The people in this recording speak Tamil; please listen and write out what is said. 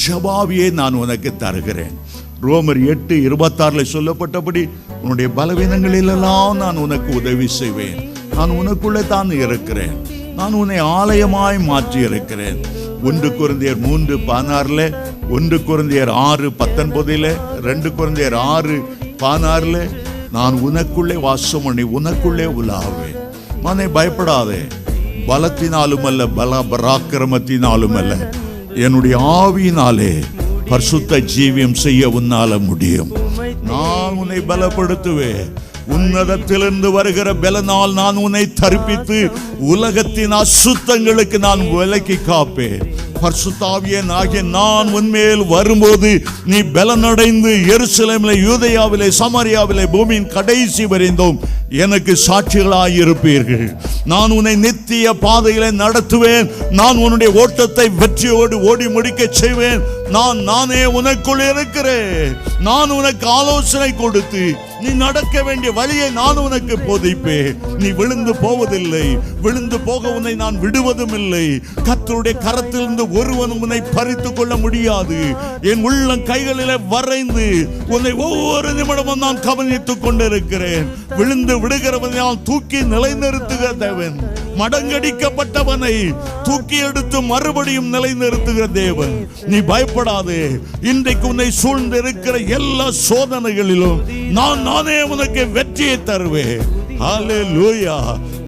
ஜெபாவியை நான் உனக்கு தருகிறேன். ரோமர் 8:26 சொல்லப்பட்டபடி உன்னுடைய பலவீனங்களிலெல்லாம் நான் உனக்கு உதவி செய்வேன். நான் உனக்குள்ளே தான் இருக்கிறேன். நான் உன்னை ஆலயமாய் மாற்றி இருக்கிறேன். 1 கொரிந்தியர் 3:16, 1 கொரிந்தியர் 6:19, 2 கொரிந்தியர் 6:16 நான் உனக்குள்ளே வாசம் பண்ணி உனக்குள்ளே உலாவேன். நானே பயப்படாதே, பலத்தினாலும் அல்ல, பராக்கிரமத்தினாலும் அல்ல, என்னுடைய ஆவியினாலே பரிசுத்த ஜீவியம் செய்ய உன்னால முடியும். நான் உன்னை பலப்படுத்துவேன். உன்னதத்திலிருந்து வருகிற பலனால் நான் உன்னை தரிப்பித்து உலகத்தின் அசுத்தங்களுக்கு நான் விலக்கி காப்பேன். பரிசுத்த ஆவியாகிய நான் உன்மேல் வரும்போது நீ பலனடைந்து எருசலேமிலே, யூதேயாவிலே, சமாரியாவிலே, பூமியின் கடைசி வரைந்தும் எனக்கு சாட்சிகளாய் இருப்பீர்கள். நான் உன்னை நித்திய பாதையிலே நடத்துவேன். நான் உன்னுடைய ஓட்டத்தை வெற்றியோடு ஓடி முடிக்க செய்வேன். நானே உனக்குள் இருக்கிறேன். நான் உனக்கு ஆலோசனை கொடுத்து நீ நடக்க வேண்டிய வழியை நான் உனக்கு போதிப்பேன். நீ விழுந்து போவதில்லை, விழுந்து போக உன்னை நான் விடுவதும் இல்லை. கர்த்தருடைய கரத்திலிருந்து ஒருவனும் உன்னை பறித்துக் கொள்ள முடியாது. என் உள்ளம் கைகளிலே வரைந்து உன்னை ஒவ்வொரு நிமிடமும் நான் கவனித்துக் கொண்டிருக்கிறேன். விழுந்து விடுகிறவனை தூக்கி நிலைநிறுத்துகிற தேவன், மடங்கடிக்கப்பட்டவனை தூக்கி எடுத்து மறுபடியும் நிலைநிறுத்துகிற தேவன். நீ பயப்படாதே. இன்றைக்கு உன்னை சூழ்ந்து இருக்கிற எல்லா சோதனைகளிலும் நானே உனக்கு வெற்றியை தருவேன். ஹல்லேலூயா.